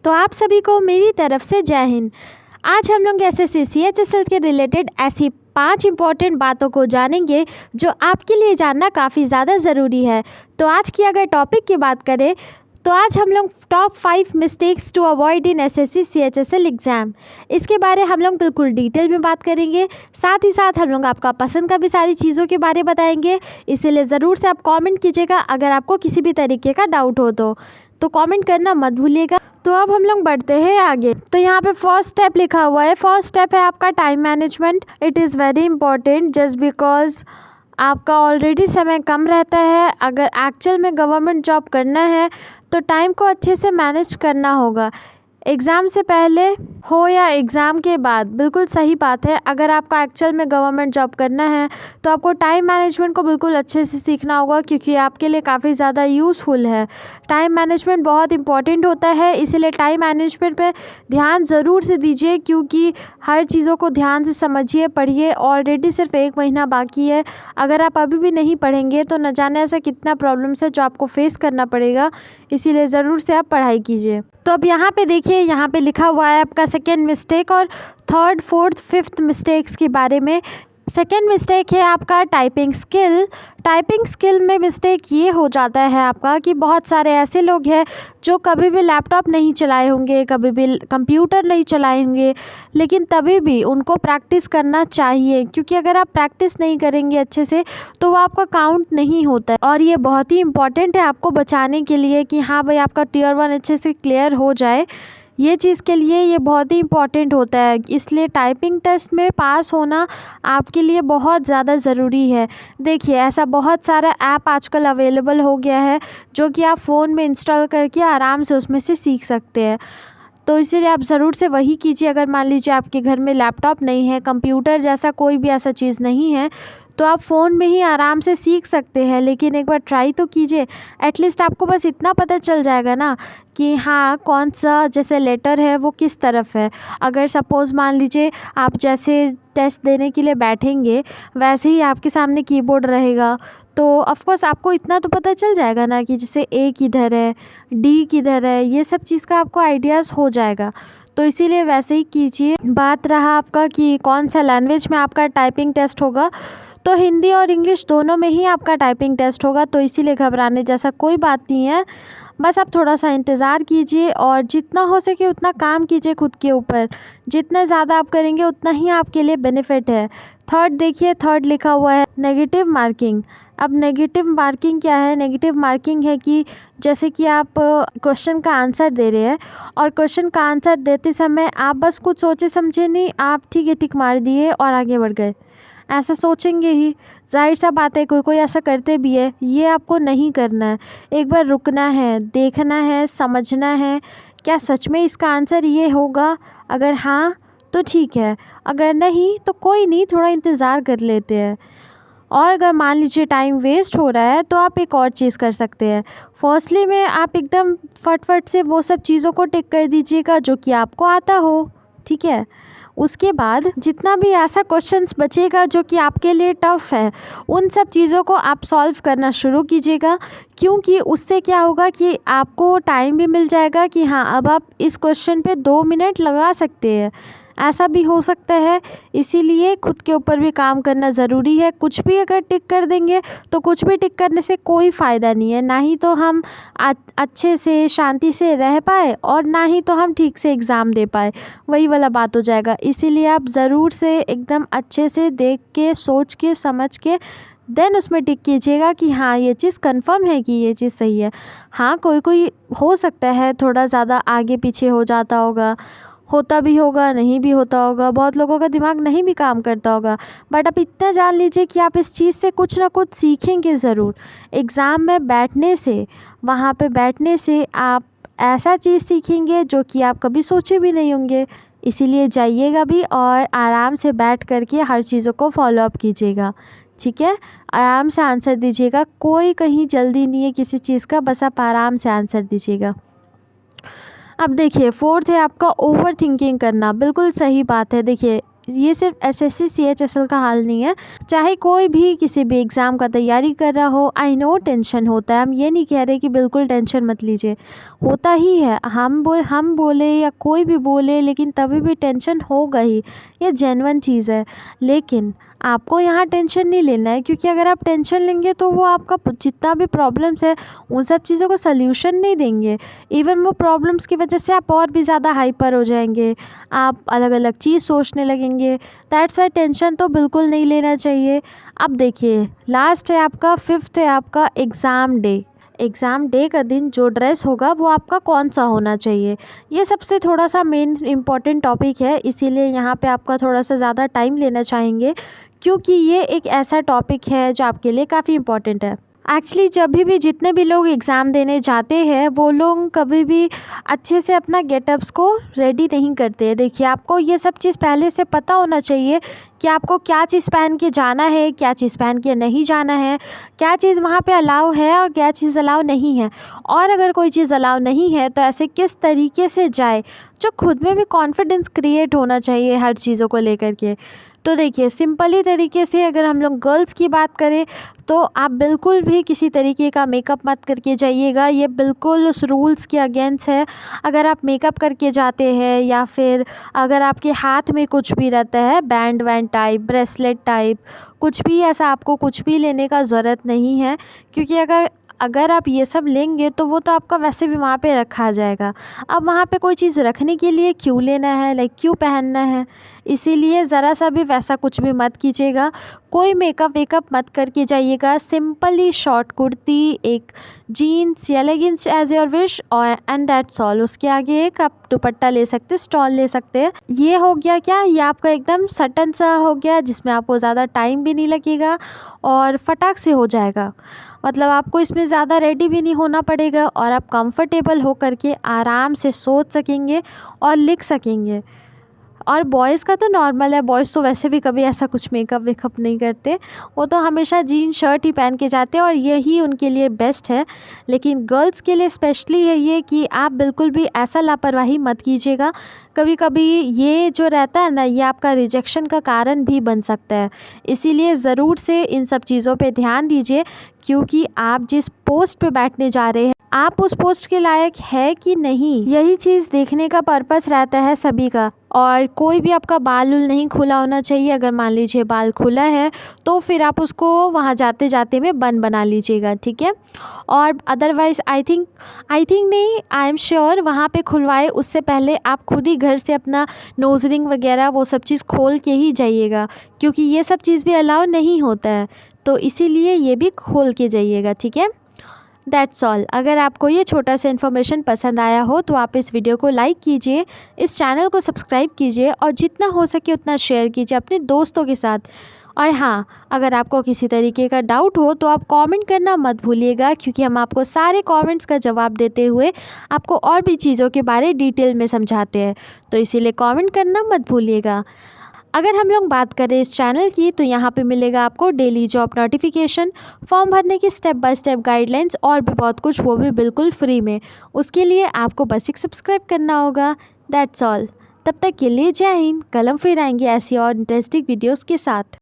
तो आप सभी को मेरी तरफ से जय हिंद। आज हम लोग एसएससी सीएचएसएल के रिलेटेड ऐसी 5 इंपॉर्टेंट बातों को जानेंगे जो आपके लिए जानना काफ़ी ज़्यादा ज़रूरी है। तो आज की अगर टॉपिक की बात करें तो आज हम लोग top 5 mistakes to avoid in SSC CHSL exam, इसके बारे हम लोग बिल्कुल डिटेल में बात करेंगे। साथ ही साथ हम लोग आपका पसंद का भी सारी चीज़ों के बारे बताएंगे, इसीलिए ज़रूर से आप कमेंट कीजिएगा अगर आपको किसी भी तरीके का डाउट हो तो कमेंट करना मत भूलिएगा। तो अब हम लोग बढ़ते हैं आगे। तो यहाँ पे फर्स्ट स्टेप लिखा हुआ है। फर्स्ट स्टेप है आपका time management. It is very important just because आपका ऑलरेडी समय कम रहता है। अगर एक्चुअल में गवर्नमेंट जॉब करना है तो टाइम को अच्छे से मैनेज करना होगा। एग्ज़ाम से पहले हो या एग्ज़ाम के बाद, बिल्कुल सही बात है। अगर आपका एक्चुअल में गवर्नमेंट जॉब करना है तो आपको टाइम मैनेजमेंट को बिल्कुल अच्छे से सीखना होगा, क्योंकि आपके लिए काफ़ी ज़्यादा यूज़फुल है। टाइम मैनेजमेंट बहुत इंपॉर्टेंट होता है, इसीलिए टाइम मैनेजमेंट पे ध्यान ज़रूर से दीजिए, क्योंकि हर चीज़ों को ध्यान से समझिए, पढ़िए। ऑलरेडी सिर्फ 1 महीना बाकी है। अगर आप अभी भी नहीं पढ़ेंगे तो न जाने ऐसा कितना प्रॉब्लम्स है जो आपको फेस करना पड़ेगा, इसीलिए ज़रूर से आप पढ़ाई कीजिए। तो अब यहाँ पे देखिए, यहाँ पे लिखा हुआ है आपका सेकेंड मिस्टेक और थर्ड, फोर्थ, फिफ्थ मिस्टेक्स के बारे में। सेकेंड मिस्टेक है आपका टाइपिंग स्किल। टाइपिंग स्किल में मिस्टेक ये हो जाता है आपका कि बहुत सारे ऐसे लोग हैं जो कभी भी लैपटॉप नहीं चलाए होंगे, कभी भी कंप्यूटर नहीं चलाए होंगे, लेकिन तभी भी उनको प्रैक्टिस करना चाहिए, क्योंकि अगर आप प्रैक्टिस नहीं करेंगे अच्छे से तो वो आपका काउंट नहीं होता है। और ये बहुत ही इंपॉर्टेंट है आपको बचाने के लिए कि हाँ भाई आपका टियर 1 अच्छे से क्लियर हो जाए। ये चीज़ के लिए ये बहुत ही इम्पॉर्टेंट होता है, इसलिए टाइपिंग टेस्ट में पास होना आपके लिए बहुत ज़्यादा ज़रूरी है। देखिए, ऐसा बहुत सारा ऐप आजकल अवेलेबल हो गया है जो कि आप फ़ोन में इंस्टॉल करके आराम से उसमें से सीख सकते हैं। तो इसीलिए आप ज़रूर से वही कीजिए। अगर मान लीजिए आपके घर में लैपटॉप नहीं है, कंप्यूटर जैसा कोई भी ऐसा चीज़ नहीं है, तो आप फ़ोन में ही आराम से सीख सकते हैं। लेकिन एक बार ट्राई तो कीजिए। एटलीस्ट आपको बस इतना पता चल जाएगा ना कि हाँ कौन सा जैसे लेटर है वो किस तरफ है। अगर सपोज़ मान लीजिए आप जैसे टेस्ट देने के लिए बैठेंगे वैसे ही आपके सामने कीबोर्ड रहेगा, तो ऑफकोर्स आपको इतना तो पता चल जाएगा ना कि जैसे ए किधर है, डी किधर है, ये सब चीज़ का आपको आइडियाज़ हो जाएगा। तो इसीलिए वैसे ही कीजिए। बात रहा आपका कि कौन सा लैंग्वेज में आपका टाइपिंग टेस्ट होगा, तो हिंदी और इंग्लिश दोनों में ही आपका टाइपिंग टेस्ट होगा। तो इसीलिए घबराने जैसा कोई बात नहीं है। बस आप थोड़ा सा इंतज़ार कीजिए और जितना हो सके उतना काम कीजिए खुद के ऊपर। जितना ज़्यादा आप करेंगे उतना ही आपके लिए बेनिफिट है। थर्ड देखिए, थर्ड लिखा हुआ है नेगेटिव मार्किंग। अब नेगेटिव मार्किंग क्या है? नेगेटिव मार्किंग है कि जैसे कि आप क्वेश्चन का आंसर दे रहे हैं और क्वेश्चन का आंसर देते समय आप बस कुछ सोचे समझे नहीं, आप ठीक है टिक मार दिए और आगे बढ़ गए। ऐसा सोचेंगे ही, जाहिर सा बात है, कोई कोई ऐसा करते भी है। ये आपको नहीं करना है। एक बार रुकना है, देखना है, समझना है क्या सच में इसका आंसर ये होगा। अगर हाँ तो ठीक है, अगर नहीं तो कोई नहीं, थोड़ा इंतज़ार कर लेते हैं। और अगर मान लीजिए टाइम वेस्ट हो रहा है तो आप एक और चीज़ कर सकते हैं। फर्स्टली में आप एकदम फटफट से वो सब चीज़ों को टिक कर दीजिएगा जो कि आपको आता हो, ठीक है। उसके बाद जितना भी ऐसा क्वेश्चंस बचेगा जो कि आपके लिए टफ़ है, उन सब चीज़ों को आप सॉल्व करना शुरू कीजिएगा, क्योंकि उससे क्या होगा कि आपको टाइम भी मिल जाएगा कि हाँ अब आप इस क्वेश्चन पे 2 मिनट लगा सकते हैं। ऐसा भी हो सकता है, इसीलिए खुद के ऊपर भी काम करना ज़रूरी है। कुछ भी अगर टिक कर देंगे तो कुछ भी टिक करने से कोई फ़ायदा नहीं है। ना ही तो हम अच्छे से शांति से रह पाए और ना ही तो हम ठीक से एग्ज़ाम दे पाए, वही वाला बात हो जाएगा। इसीलिए आप ज़रूर से एकदम अच्छे से देख के, सोच के, समझ के देन उसमें टिक कीजिएगा कि हाँ ये चीज़ कंफर्म है कि ये चीज़ सही है। हाँ कोई कोई हो सकता है थोड़ा ज़्यादा आगे पीछे हो जाता होगा, होता भी होगा, नहीं भी होता होगा, बहुत लोगों का दिमाग नहीं भी काम करता होगा, बट आप इतना जान लीजिए कि आप इस चीज़ से कुछ ना कुछ सीखेंगे ज़रूर। एग्ज़ाम में बैठने से, वहाँ पे बैठने से आप ऐसा चीज़ सीखेंगे जो कि आप कभी सोचे भी नहीं होंगे। इसीलिए जाइएगा भी और आराम से बैठ करके हर चीज़ों को फॉलोअप कीजिएगा, ठीक है। आराम से आंसर दीजिएगा, कोई कहीं जल्दी नहीं है किसी चीज़ का, बस आप आराम से आंसर दीजिएगा। अब देखिए फोर्थ है आपका ओवर थिंकिंग करना। बिल्कुल सही बात है। देखिए ये सिर्फ एसएससी सीएचएसएल का हाल नहीं है, चाहे कोई भी किसी भी एग्ज़ाम का तैयारी कर रहा हो। आई नो टेंशन होता है, हम ये नहीं कह रहे कि बिल्कुल टेंशन मत लीजिए, होता ही है। हम बोले या कोई भी बोले, लेकिन तभी भी टेंशन होगा ही, ये जेन्युइन चीज़ है। लेकिन आपको यहाँ टेंशन नहीं लेना है, क्योंकि अगर आप टेंशन लेंगे तो वो आपका जितना भी प्रॉब्लम्स है उन सब चीज़ों को सल्यूशन नहीं देंगे। इवन वो प्रॉब्लम्स की वजह से आप और भी ज़्यादा हाइपर हो जाएंगे, आप अलग अलग चीज़ सोचने लगेंगे। दैट्स वाई टेंशन तो बिल्कुल नहीं लेना चाहिए। अब देखिए, लास्ट है आपका 5th है आपका एग्ज़ाम डे। एग्ज़ाम डे का दिन जो ड्रेस होगा वो आपका कौन सा होना चाहिए, ये सबसे थोड़ा सा मेन इम्पॉर्टेंट टॉपिक है। इसीलिए यहाँ पे आपका थोड़ा सा ज़्यादा टाइम लेना चाहेंगे, क्योंकि ये एक ऐसा टॉपिक है जो आपके लिए काफ़ी इम्पॉर्टेंट है। एक्चुअली जब भी जितने भी लोग एग्ज़ाम देने जाते हैं वो लोग कभी भी अच्छे से अपना गेटअप्स को रेडी नहीं करते हैं। देखिए, आपको ये सब चीज़ पहले से पता होना चाहिए कि आपको क्या चीज़ पहन के जाना है, क्या चीज़ पहन के नहीं जाना है, क्या चीज़ वहाँ पे अलाउ है और क्या चीज़ अलाउ नहीं है। और अगर कोई चीज़ अलाउ नहीं है तो ऐसे किस तरीके से जाए, जो खुद में भी कॉन्फिडेंस क्रिएट होना चाहिए हर चीज़ों को लेकर के। तो देखिए, सिंपली तरीके से अगर हम लोग गर्ल्स की बात करें तो आप बिल्कुल भी किसी तरीके का मेकअप मत करके जाइएगा, ये बिल्कुल उस रूल्स के अगेंस्ट है। अगर आप मेकअप करके जाते हैं या फिर अगर आपके हाथ में कुछ भी रहता है, band wand type, bracelet type, कुछ भी ऐसा, आपको कुछ भी लेने का ज़रूरत नहीं है, क्योंकि अगर आप ये सब लेंगे तो वो तो आपका वैसे भी वहाँ पे रखा जाएगा। अब वहाँ पे कोई चीज़ रखने के लिए क्यों लेना है, लाइक क्यों पहनना है। इसीलिए ज़रा सा भी वैसा कुछ भी मत कीजिएगा, कोई मेकअप वेकअप मत करके जाइएगा। सिंपली शॉर्ट कुर्ती, एक जीन्स या लेगिंग्स एज योर विश, और एंड दैट्स ऑल। उसके आगे एक आप दुपट्टा ले सकते, स्टॉल ले सकते हैं। ये हो गया क्या, ये आपका एकदम सटन सा हो गया, जिसमें आपको ज़्यादा टाइम भी नहीं लगेगा और फटाक से हो जाएगा। मतलब आपको इसमें ज़्यादा रेडी भी नहीं होना पड़ेगा और आप कंफर्टेबल हो कर के आराम से सोच सकेंगे और लिख सकेंगे। और बॉयज़ का तो नॉर्मल है, बॉयज़ तो वैसे भी कभी ऐसा कुछ मेकअप वेकअप नहीं करते, वो तो हमेशा जीन शर्ट ही पहन के जाते हैं और यही उनके लिए बेस्ट है। लेकिन गर्ल्स के लिए स्पेशली है ये कि आप बिल्कुल भी ऐसा लापरवाही मत कीजिएगा। कभी कभी ये जो रहता है ना, ये आपका रिजेक्शन का कारण भी बन सकता है। इसीलिए ज़रूर से इन सब चीज़ों पे ध्यान दीजिए, क्योंकि आप जिस पोस्ट पे बैठने जा रहे हैं आप उस पोस्ट के लायक है कि नहीं, यही चीज़ देखने का पर्पस रहता है सभी का। और कोई भी आपका बाल उल नहीं खुला होना चाहिए। अगर मान लीजिए बाल खुला है तो फिर आप उसको वहाँ जाते जाते में बन बना लीजिएगा, ठीक है। और अदरवाइज़ आई थिंक नहीं, आई एम श्योर वहाँ पे खुलवाए उससे पहले आप खुद ही घर से अपना नोज़ रिंग वगैरह वो सब चीज़ खोल के ही जाइएगा, क्योंकि ये सब चीज़ भी अलाउ नहीं होता है, तो इसीलिए ये भी खोल के जाइएगा, ठीक है। That's all. अगर आपको ये छोटा सा इन्फॉर्मेशन पसंद आया हो तो आप इस वीडियो को लाइक कीजिए, इस चैनल को सब्सक्राइब कीजिए और जितना हो सके उतना शेयर कीजिए अपने दोस्तों के साथ। और हाँ, अगर आपको किसी तरीके का डाउट हो तो आप कमेंट करना मत भूलिएगा, क्योंकि हम आपको सारे कमेंट्स का जवाब देते हुए आपको और भी चीज़ों के बारे डिटेल में समझाते हैं, तो इसीलिए कमेंट करना मत भूलिएगा। अगर हम लोग बात करें इस चैनल की तो यहाँ पे मिलेगा आपको डेली जॉब नोटिफिकेशन, फॉर्म भरने की स्टेप बाय स्टेप गाइडलाइंस और भी बहुत कुछ, वो भी बिल्कुल फ्री में। उसके लिए आपको बस एक सब्सक्राइब करना होगा। That's all. तब तक के लिए जय हिंद। कल हम फिर आएंगे ऐसी और इंटरेस्टिंग वीडियोज़ के साथ।